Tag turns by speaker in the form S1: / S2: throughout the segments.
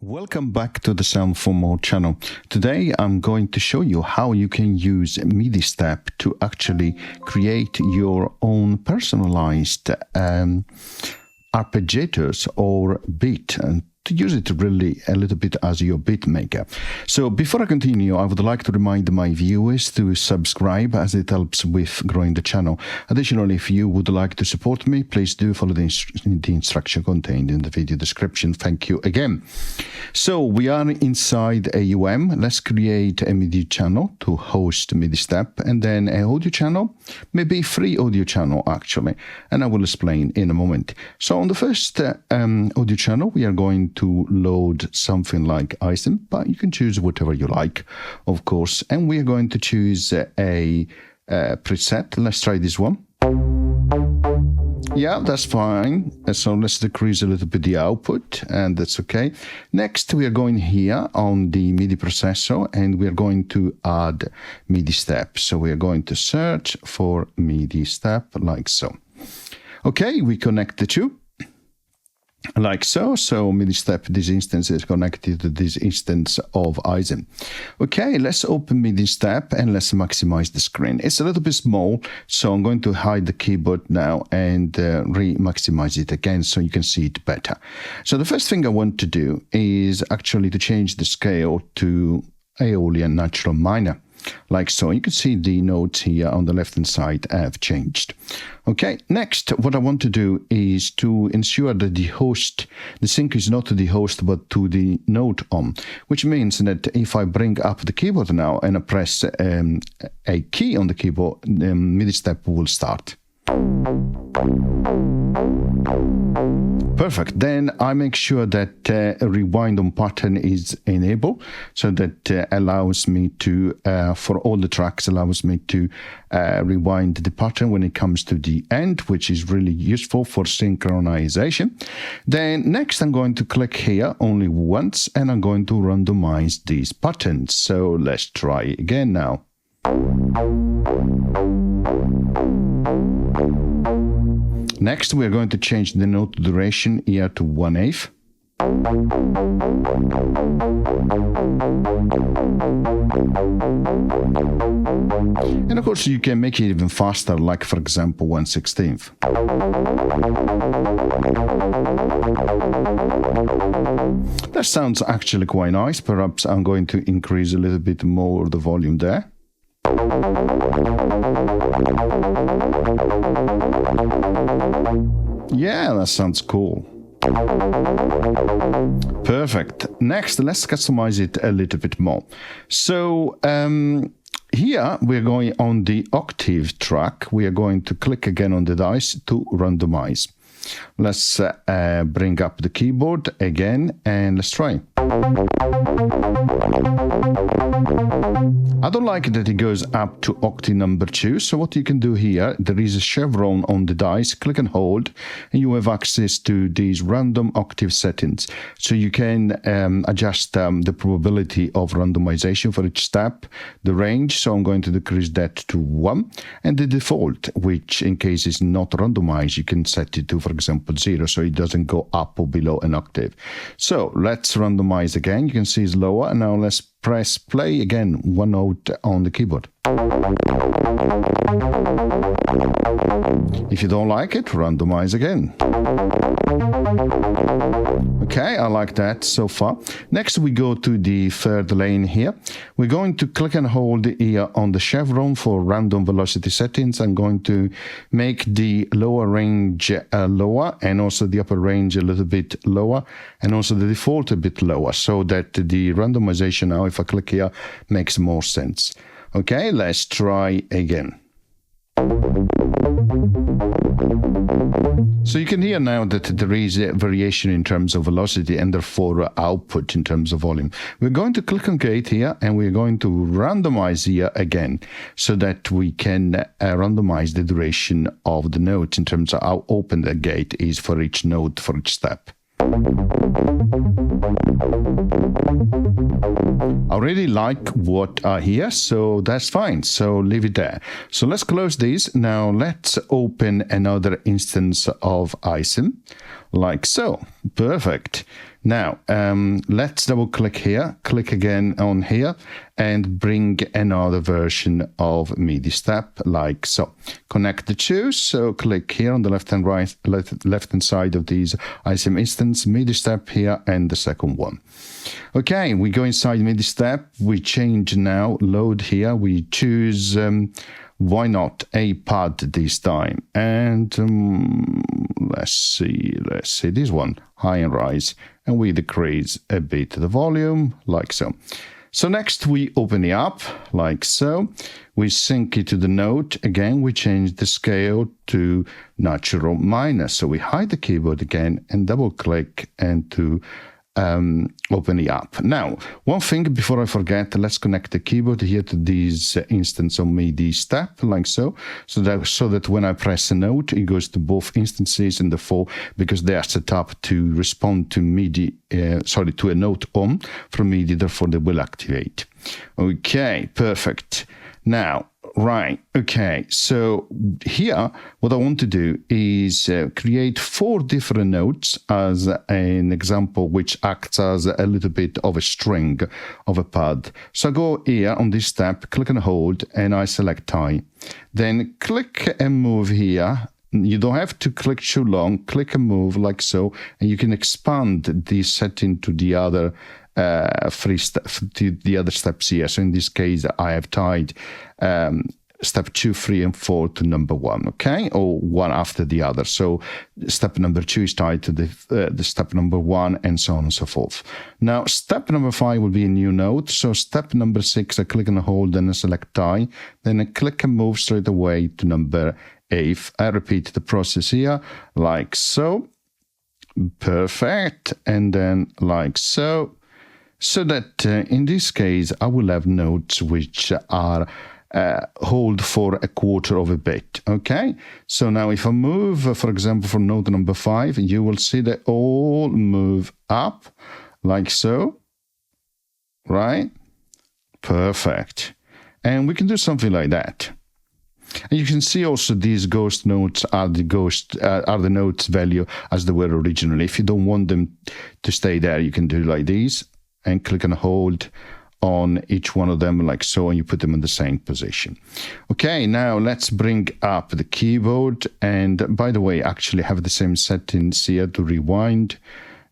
S1: Welcome back to the Sound for More channel. Today I'm going to show you how you can use MIDIStep to actually create your own personalized arpeggiators or beat, and to use it really a little bit as your beat maker. So before I continue, I would like to remind my viewers to subscribe, as it helps with growing the channel. Additionally, if you would like to support me, please do follow the instruction contained in the video description. Thank you again. So we are inside AUM. Let's create a MIDI channel to host MIDIStep, and then an audio channel, maybe free audio channel actually, and I will explain in a moment. So on the first audio channel, we are going to load something like ISM, but you can choose whatever you like, of course. And we are going to choose a preset. Let's try this one. Yeah, that's fine. So let's decrease a little bit the output, and that's okay. Next, we are going here on the MIDI processor, and we are going to add MIDIStep. So we are going to search for MIDIStep like so. Okay, we connect the two. Like so. So MIDIStep, this instance is connected to this instance of ISM. Okay, let's open MIDIStep and let's maximize the screen. It's a little bit small, so I'm going to hide the keyboard now and re-maximize it again so you can see it better. So the first thing I want to do is actually to change the scale to Aeolian natural minor. Like so. You can see the notes here on the left hand side have changed. Okay, next what I want to do is to ensure that the sync is not to the host but to the note on, which means that if I bring up the keyboard now and I press a key on the keyboard, MIDIStep will start. Perfect. Then I make sure that a rewind on pattern is enabled, so that allows me to, for all the tracks, allows me to rewind the pattern when it comes to the end, which is really useful for synchronization. Then next I'm going to click here only once, and I'm going to randomize these patterns. So let's try again now. Next, we are going to change the note duration here to 1/8. And of course, you can make it even faster, like for example 1/16. That sounds actually quite nice. Perhaps I'm going to increase a little bit more the volume there. Yeah, that sounds cool. Perfect. Next, let's customize it a little bit more. So here we're going on the octave track. We are going to click again on the dice to randomize. Let's bring up the keyboard again and let's try. I don't like that it goes up to octave number 2. So what you can do here, there is a chevron on the dice, click and hold, and you have access to these random octave settings. So you can adjust the probability of randomization for each step, the range. So I'm going to decrease that to 1, and the default, which in case is not randomized, you can set it to, for example, 0, so it doesn't go up or below an octave. So let's randomize again. You can see it's lower, and now let's press play again, one note on the keyboard. If you don't like it, randomize again. Okay, I like that so far. Next, we go to the third lane here. We're going to click and hold here on the chevron for random velocity settings. I'm going to make the lower range lower, and also the upper range a little bit lower, and also the default a bit lower, so that the randomization now, if I click here, makes more sense. Okay, let's try again. So you can hear now that there is a variation in terms of velocity and therefore output in terms of volume. We're going to click on gate here, and we're going to randomize here again, so that we can randomize the duration of the note in terms of how open the gate is for each note, for each step. I really like what I hear, so that's fine. So leave it there. So let's close this. Now let's open another instance of ISM, like so. Perfect. Now, let's double click here, click again on here, and bring another version of MidiStep like so. Connect the two, so click here on the left-hand side of these ISM instance, MidiStep here, and the second one. Okay, we go inside MidiStep, we change now, load here, we choose, why not a pad this time, and let's see this one, high and rise, and we decrease a bit the volume like so. So next we open it up like so, we sync it to the note, again we change the scale to natural minor, so we hide the keyboard again and double click and to open it up. Now, one thing before I forget, let's connect the keyboard here to this instance of MidiStep, like so, so that when I press a note, it goes to both instances and therefore, because they are set up to respond to MIDI, to a note on from MIDI, therefore they will activate. Okay, perfect. Now, right, okay, so here what I want to do is create 4 different notes as an example, which acts as a little bit of a string of a pad. So I go here on this step, click and hold, and I select high. Then click and move here. You don't have to click too long, click and move like so, and you can expand this setting to the other the other steps here. So in this case, I have tied step 2, 3, and 4 to number 1, okay, or one after the other. So step number 2 is tied to the step number 1, and so on and so forth. Now, step number 5 will be a new note. So step number 6, I click and hold, and I select tie. Then I click and move straight away to number 8. I repeat the process here, like so. Perfect. And then like so. So that in this case, I will have notes which are hold for a quarter of a bit, okay? So now if I move, for example, for note number 5, you will see they all move up, like so, right? Perfect. And we can do something like that. And you can see also these ghost notes are the notes value as they were originally. If you don't want them to stay there, you can do like these, and click and hold on each one of them like so, and you put them in the same position. Okay, now let's bring up the keyboard, and by the way, actually have the same settings here to rewind.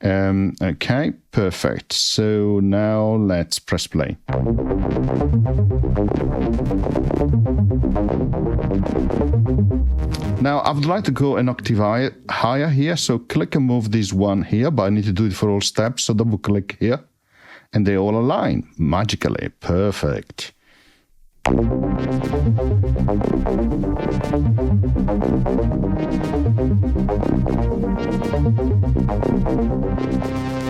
S1: Okay, perfect. So now let's press play. Now I would like to go an octave higher here, so click and move this one here, but I need to do it for all steps, so double click here. And they all align magically. Perfect.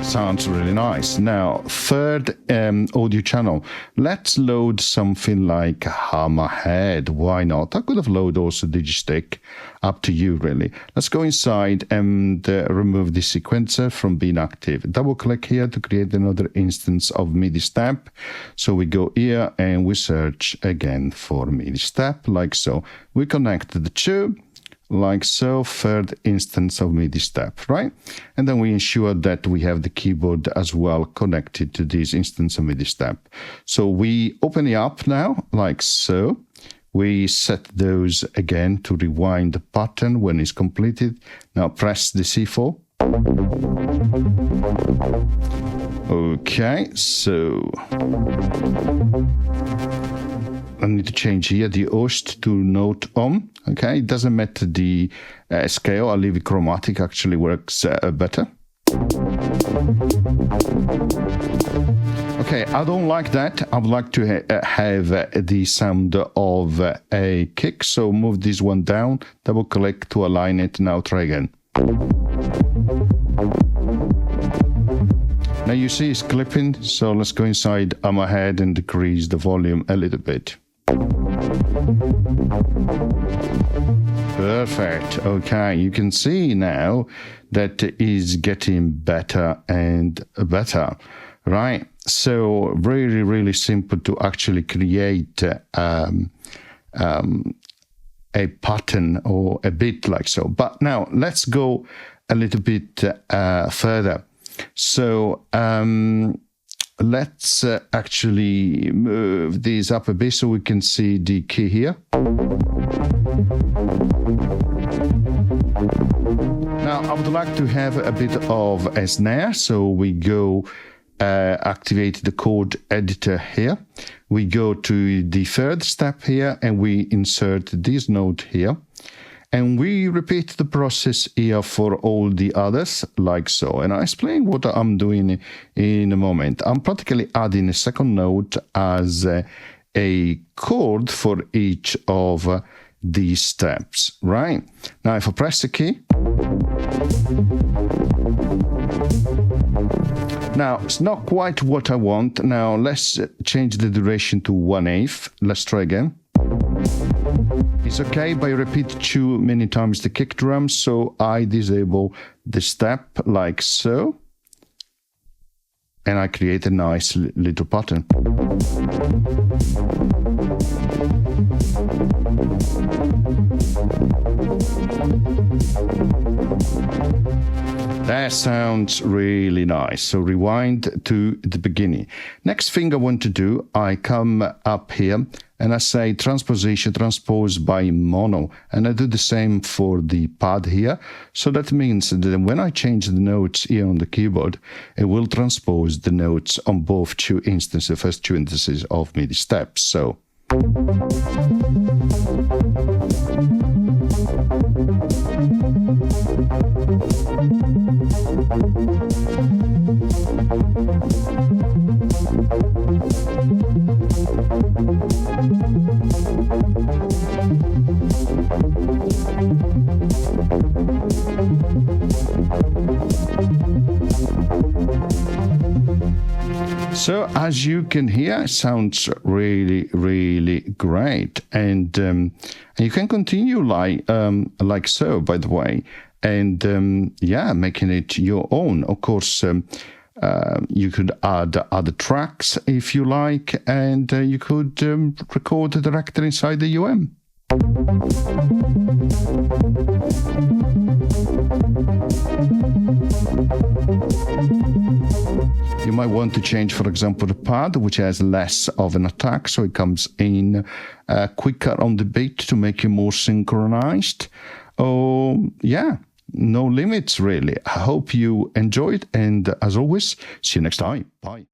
S1: Sounds really nice. Now, third audio channel. Let's load something like Hammerhead. Why not? I could have loaded also Digistick. Up to you, really. Let's go inside and remove the sequencer from being active. Double click here to create another instance of MidiStep. So we go here and we search again for MidiStep, like so. We connect the two, like so, third instance of MidiStep, right? And then we ensure that we have the keyboard as well connected to this instance of MidiStep. So we open it up now, like so. We set those again to rewind the pattern when it's completed. Now press the C4. Okay, so I need to change here the host to note on. Okay, it doesn't matter the scale. I'll leave it chromatic, actually works better. Okay, I don't like that. I would like to have the sound of a kick. So move this one down, double click to align it. Now try again. Now you see it's clipping. So let's go inside Hammerhead and decrease the volume a little bit. Perfect. Okay, you can see now that it is getting better and better. Right, so really, really simple to actually create a pattern or a bit like so. But now let's go a little bit further. So let's actually move these up a bit so we can see the key here. Now I would like to have a bit of a snare, so we go activate the chord editor here. We go to the third step here and we insert this note here. And we repeat the process here for all the others, like so. And I'll explain what I'm doing in a moment. I'm practically adding a second note as a chord for each of these steps, right? Now, if I press the key, now it's not quite what I want. Now, let's change the duration to 1/8. Let's try again. It's okay, but I repeat too many times the kick drum, so I disable the step like so. And I create a nice little pattern. That sounds really nice. So rewind to the beginning. Next thing I want to do, I come up here and I say transposition, transpose by mono. And I do the same for the pad here. So that means that when I change the notes here on the keyboard, it will transpose the notes on both two instances, the first two instances of MIDI steps. So. So as you can hear, it sounds really, really great, and you can continue like so, by the way, and yeah, making it your own. Of course, you could add other tracks if you like, and you could record the director inside the UM. You might want to change, for example, the pad, which has less of an attack, so it comes in quicker on the beat to make you more synchronized. Oh, yeah, no limits, really. I hope you enjoyed, and as always, see you next time. Bye.